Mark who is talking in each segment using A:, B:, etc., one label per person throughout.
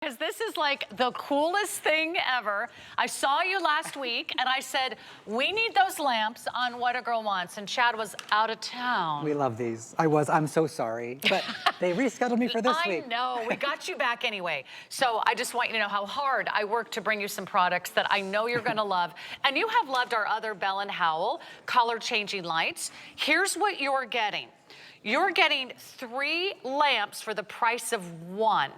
A: Because this is like the coolest thing ever. I saw you last week and I said, we need those lamps on What a Girl Wants, and Chad was out of town.
B: We love these. I'm so sorry, but they rescheduled me for this week.
A: I know, we got you back anyway. So I just want you to know how hard I worked to bring you some products that I know you're gonna love. And you have loved our other Bell+Howell color changing lights. Here's what you're getting. You're getting 3 lamps for the price of 1.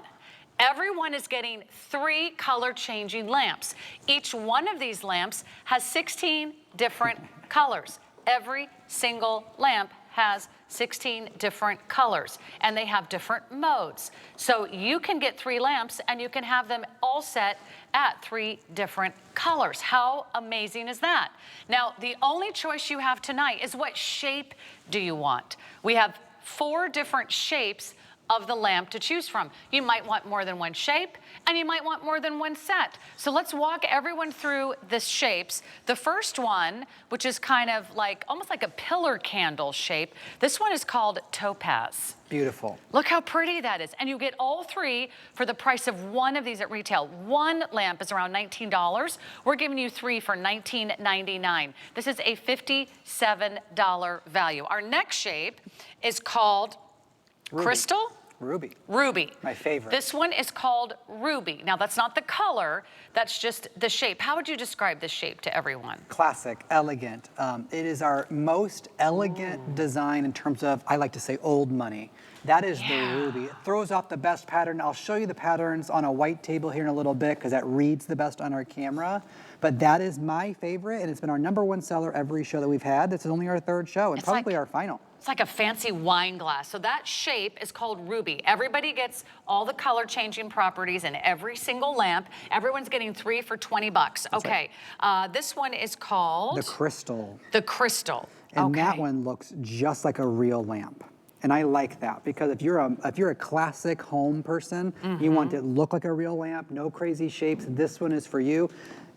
A: Everyone is getting 3 color changing lamps. Each one of these lamps has 16 different colors. Every single lamp has 16 different colors, and they have different modes. So you can get 3 lamps and you can have them all set at 3 different colors. How amazing is that? Now, the only choice you have tonight is what shape do you want? We have 4 different shapes of the lamp to choose from. You might want more than one shape, and you might want more than one set. So let's walk everyone through the shapes. The first one, which is kind of like, almost like a pillar candle shape, this one is called Topaz.
B: Beautiful.
A: Look how pretty that is. And you get all 3 for the price of 1 of these at retail. 1 lamp is around $19. We're giving you 3 for $19.99. This is a $57 value. Our next shape is called
B: Ruby.
A: Crystal?
B: Ruby.
A: Ruby.
B: My favorite.
A: This one is called Ruby. Now, that's not the color, that's just the shape. How would you describe this shape to everyone?
B: Classic, elegant. It is our most elegant design in terms of, I like to say, old money. That is the Ruby. It throws off the best pattern. I'll show you the patterns on a white table here in a little bit because that reads the best on our camera. But that is my favorite, and it's been our #1 seller every show that we've had. This is only our 3rd show, and
A: It's
B: probably
A: like,
B: our final.
A: It's like a fancy wine glass. So that shape is called Ruby. Everybody gets all the color changing properties in every single lamp. Everyone's getting 3 for 20 bucks.
B: That's
A: okay, this one is called?
B: The Crystal.
A: The Crystal.
B: And
A: okay.
B: that one looks just like a real lamp. And I like that because if you're a classic home person, you want it to look like a real lamp, no crazy shapes, this one is for you.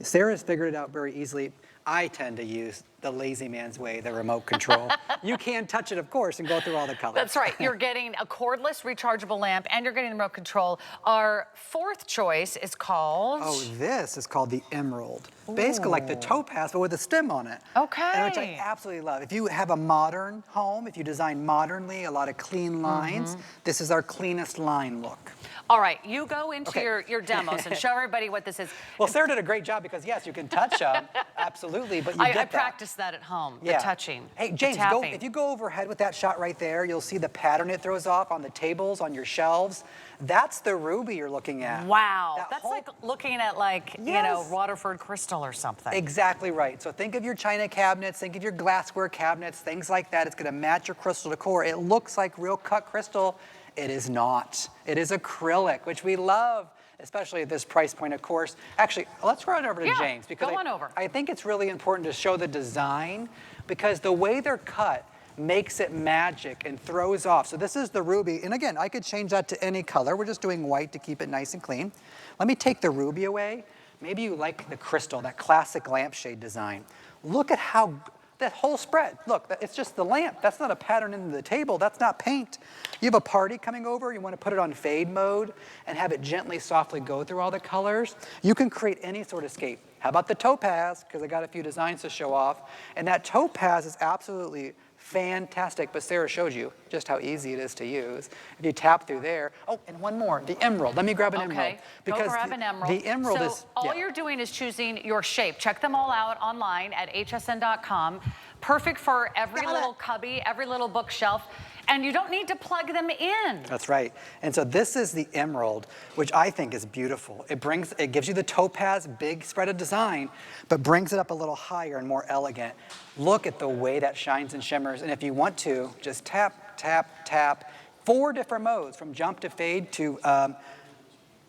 B: Sarah's figured it out very easily. I tend to use the lazy man's way, the remote control. You can touch it, of course, and go through all the colors.
A: That's right. You're getting a cordless rechargeable lamp, and you're getting the remote control. Our 4th choice is called?
B: Oh, this is called the Emerald. Ooh. Basically like the Topaz, but with a stem on it.
A: Okay.
B: And which I absolutely love. If you have a modern home, if you design modernly, a lot of clean lines, this is our cleanest line look.
A: All right, you go into your demos and show everybody what this is.
B: Well, Sarah did a great job because, yes, you can touch them, absolutely, but you get
A: I practiced that at home, the touching,
B: Hey, James, if you go overhead with that shot right there, you'll see the pattern it throws off on the tables, on your shelves. That's the Ruby you're looking at.
A: Wow, that's like looking at like, you know, Waterford crystal or something.
B: Exactly right. So think of your china cabinets, think of your glassware cabinets, things like that. It's gonna match your crystal decor. It looks like real cut crystal. It is not. It is acrylic, which we love, especially at this price point, of course. Actually, let's run over to James because
A: go on over.
B: I think it's really important to show the design because the way they're cut makes it magic and throws off. So this is the Ruby, and again, I could change that to any color. We're just doing white to keep it nice and clean. Let me take the Ruby away. Maybe you like the crystal, that classic lampshade design. Look at how that whole spread, look, it's just the lamp. That's not a pattern into the table. That's not paint. You have a party coming over. You want to put it on fade mode and have it gently, softly go through all the colors. You can create any sort of scape. How about the Topaz? Because I got a few designs to show off. And that Topaz is absolutely fantastic, but Sarah showed you just how easy it is to use. If you tap through there, oh, and one more, the Emerald. Let me grab an Emerald.
A: Because go grab an Emerald.
B: The Emerald
A: so
B: is,
A: all you're doing is choosing your shape. Check them all out online at hsn.com. Perfect for every little cubby, every little bookshelf. And you don't need to plug them in.
B: That's right. And so this is the Emerald, which I think is beautiful. It gives you the Topaz, big spread of design, but brings it up a little higher and more elegant. Look at the way that shines and shimmers. And if you want to, just tap, tap, tap. 4 different modes, from jump to fade to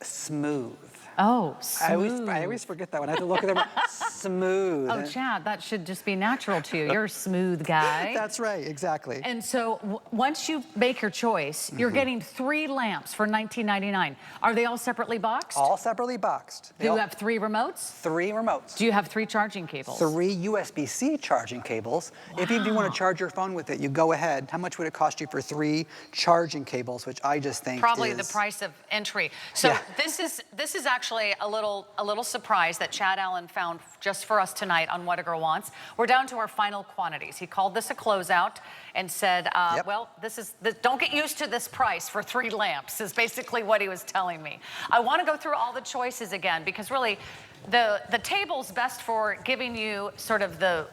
B: smooth.
A: Oh, smooth.
B: I always forget that one. I have to look at them. smooth.
A: Oh, Chad, that should just be natural to you. You're a smooth guy.
B: That's right, exactly.
A: And so once you make your choice, you're getting 3 lamps for $19.99. Are they all separately boxed?
B: All separately boxed.
A: Do you have 3 remotes?
B: 3 remotes.
A: Do you have 3 charging cables?
B: 3 USB-C charging cables.
A: Wow.
B: If you want to charge your phone with it, you go ahead. How much would it cost you for 3 charging cables, which I just think
A: probably
B: is...
A: the price of entry. So
B: Yeah.
A: this is actually a little surprise that Chad Allen found just for us tonight on What a Girl Wants. We're down to our final quantities. He called this a closeout and said, well, don't get used to this price for 3 lamps is basically what he was telling me. I want to go through all the choices again because really the table's best for giving you sort of the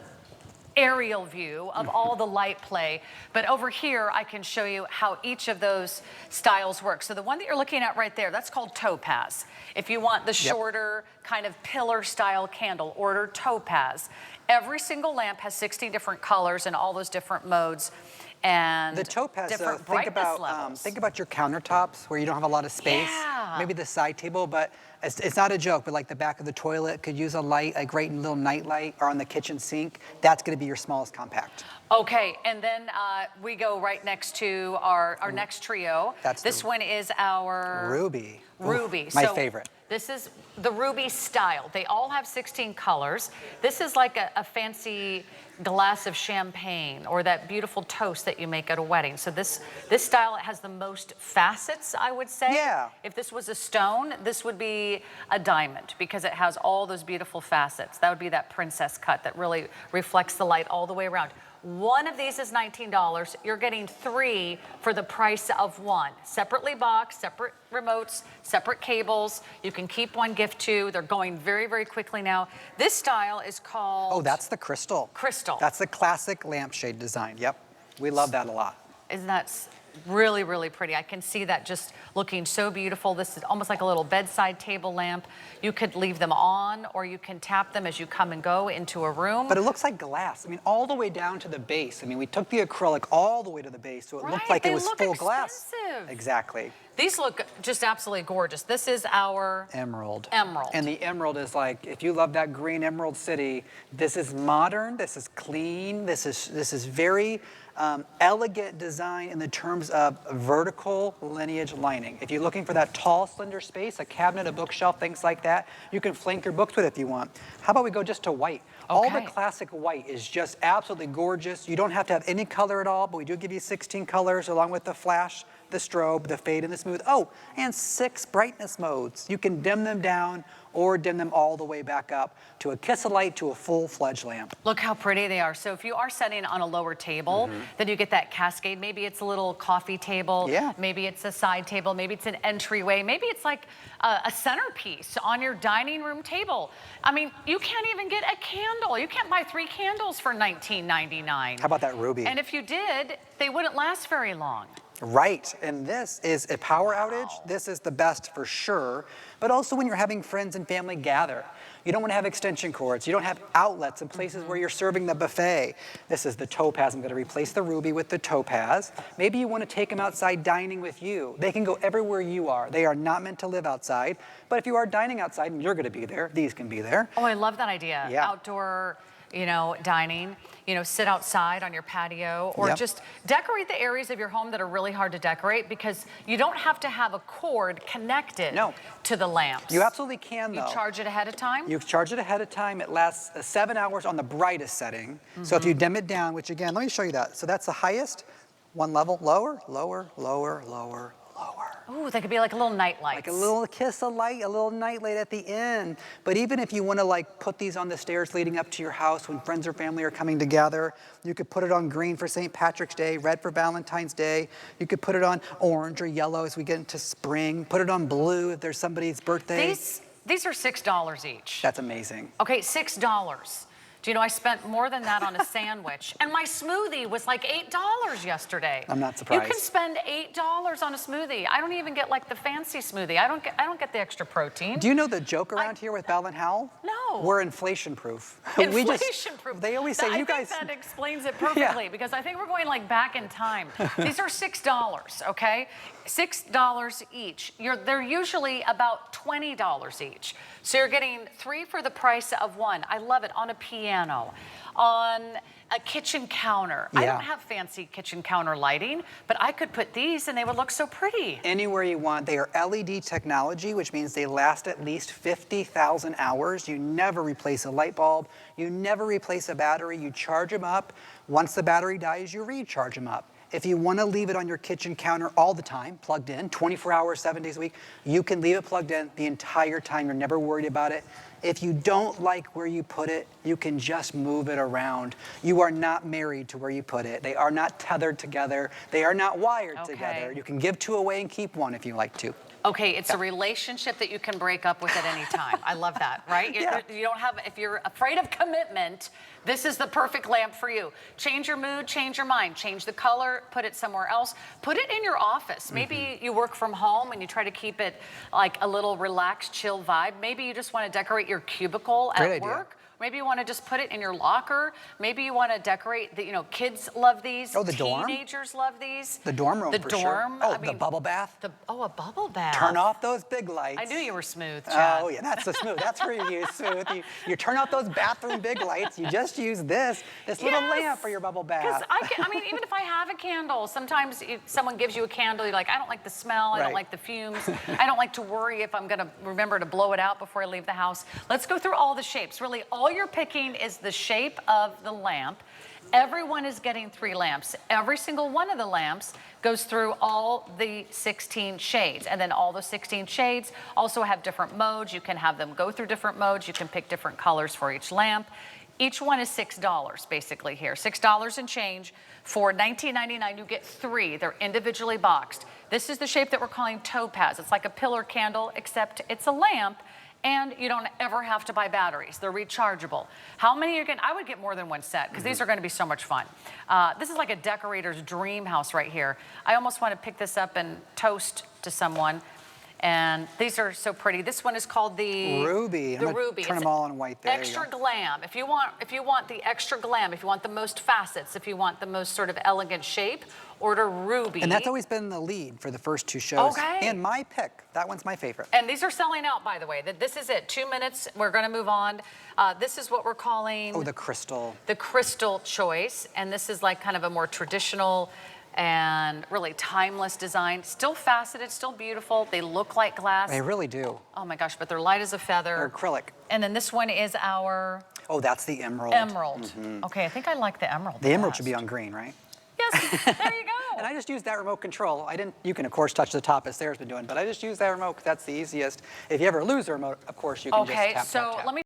A: aerial view of all the light play, but over here I can show you how each of those styles work. So the one that you're looking at right there, that's called Topaz. If you want the shorter kind of pillar style candle, order Topaz. Every single lamp has 16 different colors and all those different modes and
B: the Topaz,
A: different
B: think
A: brightness
B: about your countertops where you don't have a lot of space.
A: Yeah.
B: Maybe the side table, but it's not a joke, but like the back of the toilet could use a light, a great little night light, or on the kitchen sink. That's going to be your smallest compact.
A: Okay, and then we go right next to our next trio. This one is our
B: Ruby.
A: Ruby.
B: Oof, my favorite.
A: This is the Ruby style. They all have 16 colors. This is like a fancy glass of champagne or that beautiful toast that you make at a wedding. So this style has the most facets, I would say.
B: Yeah.
A: If this was a stone, this would be a diamond because it has all those beautiful facets. That would be that princess cut that really reflects the light all the way around. One of these is $19. You're getting 3 for the price of 1. Separately boxed, separate remotes, separate cables. You can keep one, gift 2. They're going very, very quickly now. This style is called...
B: Oh, that's the crystal.
A: Crystal.
B: That's the classic lampshade design. Yep. We love that a lot.
A: Isn't that really, really pretty? I can see that just looking so beautiful. This is almost like a little bedside table lamp. You could leave them on or you can tap them as you come and go into a room.
B: But it looks like glass. I mean, all the way down to the base. I mean, we took the acrylic all the way to the base, so it looked like it was full glass. Exactly.
A: These look just absolutely gorgeous. This is our
B: emerald.
A: Emerald.
B: And the emerald is like, if you love that green emerald city, this is modern, this is clean, this is very elegant design in the terms of vertical lineage lining. If you're looking for that tall, slender space, a cabinet, a bookshelf, things like that, you can flank your books with it if you want. How about we go just to white? All the classic white is just absolutely gorgeous. You don't have to have any color at all, but we do give you 16 colors along with the flash, the strobe, the fade, and the smooth. Oh, and 6 brightness modes. You can dim them down or dim them all the way back up to a kiss of light to a full-fledged lamp.
A: Look how pretty they are. So if you are setting on a lower table, then you get that cascade. Maybe it's a little coffee table.
B: Yeah.
A: Maybe it's a side table. Maybe it's an entryway. Maybe it's like a centerpiece on your dining room table. I mean, you can't even get a candle. You can't buy 3 candles for $19.99.
B: How about that ruby?
A: And if you did, they wouldn't last very long.
B: Right, and this is a power outage. This is the best for sure, but also when you're having friends and family gather. You don't want to have extension cords. You don't have outlets in places where you're serving the buffet. This is the Topaz. I'm going to replace the ruby with the Topaz. Maybe you want to take them outside dining with you. They can go everywhere you are. They are not meant to live outside, but if you are dining outside and you're going to be there, these can be there.
A: Oh, I love that idea.
B: Yeah.
A: Outdoor, dining, sit outside on your patio or just decorate the areas of your home that are really hard to decorate because you don't have to have a cord connected to the lamps.
B: You absolutely can, though.
A: You charge it ahead of time?
B: You charge it ahead of time. It lasts 7 hours on the brightest setting. So if you dim it down, which again, let me show you that. So that's the highest, 1 level, lower, lower, lower, lower, lower.
A: Ooh, they could be like a little night lights.
B: Like a little kiss of light, a little night light at the end. But even if you want to like put these on the stairs leading up to your house when friends or family are coming together, you could put it on green for St. Patrick's Day, red for Valentine's Day. You could put it on orange or yellow as we get into spring. Put it on blue if there's somebody's birthday.
A: These are $6 each.
B: That's amazing.
A: Okay, $6. Do you know I spent more than that on a sandwich? And my smoothie was like $8 yesterday.
B: I'm not surprised.
A: You can spend $8 on a smoothie. I don't even get like the fancy smoothie. I don't get the extra protein.
B: Do you know the joke around here with Bell+Howell?
A: No. know.
B: We're inflation proof.
A: Inflation proof.
B: They always say, you guys.
A: I think that explains it perfectly because I think we're going like back in time. These are $6, okay? $6 each. They're usually about $20 each. So you're getting 3 for the price of 1. I love it. On a piano, on a kitchen counter. I don't have fancy kitchen counter lighting, but I could put these and they would look so pretty.
B: Anywhere you want. They are LED technology, which means they last at least 50,000 hours. You never replace a light bulb. You never replace a battery. You charge them up. Once the battery dies, you recharge them up. If you want to leave it on your kitchen counter all the time, plugged in, 24 hours, 7 days a week, you can leave it plugged in the entire time. You're never worried about it. If you don't like where you put it, you can just move it around. You are not married to where you put it. They are not tethered together. They are not wired together. You can give 2 away and keep 1 if you like to.
A: Okay, it's a relationship that you can break up with at any time. I love that, right? You don't have, if you're afraid of commitment, this is the perfect lamp for you. Change your mood, change your mind, change the color, put it somewhere else. Put it in your office. Maybe you work from home and you try to keep it like a little relaxed, chill vibe. Maybe you just want to decorate your cubicle at work. Maybe you want to just put it in your locker. Maybe you want to decorate the, kids love these.
B: Oh, the dorm?
A: Teenagers love these.
B: The dorm room, for sure. Oh, the bubble bath?
A: A bubble bath.
B: Turn off those big lights.
A: I knew you were smooth, Chad.
B: Oh, yeah, that's the smooth. That's where you use smooth. You turn off those bathroom big lights. You just use this little lamp for your bubble bath.
A: Because even if I have a candle, sometimes someone gives you a candle, you're like, I don't like the smell, I don't like the fumes, I don't like to worry if I'm gonna remember to blow it out before I leave the house. Let's go through all the shapes. Really, all you're picking is the shape of the lamp. Everyone is getting 3 lamps. Every single one of the lamps goes through all the 16 shades. And then all the 16 shades also have different modes. You can have them go through different modes. You can pick different colors for each lamp. Each one is $6 basically here. $6 and change. For $19.99, you get 3. They're individually boxed. This is the shape that we're calling topaz. It's like a pillar candle, except it's a lamp. And you don't ever have to buy batteries. They're rechargeable. How many are getting? I would get more than 1 set because these are going to be so much fun. This is like a decorator's dream house right here. I almost want to pick this up and toast to someone. And these are so pretty. This one is called the
B: Ruby.
A: The Ruby.
B: Turn them all in white there.
A: Extra glam. If you want the extra glam, if you want the most facets, if you want the most sort of elegant shape, order Ruby.
B: And that's always been the lead for the first 2 shows.
A: Okay.
B: And my pick. That one's my favorite.
A: And these are selling out, by the way. This is it. 2 minutes. We're going to move on. This is what we're calling...
B: Oh, the crystal.
A: The crystal choice. And this is like kind of a more traditional and really timeless design. Still faceted, still beautiful. They look like glass.
B: They really do.
A: Oh my gosh, but they're light as a feather.
B: They're acrylic.
A: And then this one is our...
B: Oh, that's the emerald.
A: Emerald. Okay, I think I like the emerald.
B: The emerald should be on green, right?
A: Yes, there you go.
B: And I just used that remote control. You can, of course, touch the top as Sarah's been doing, but I just used that remote because that's the easiest. If you ever lose the remote, of course, you can just tap, tap, tap.
A: Let me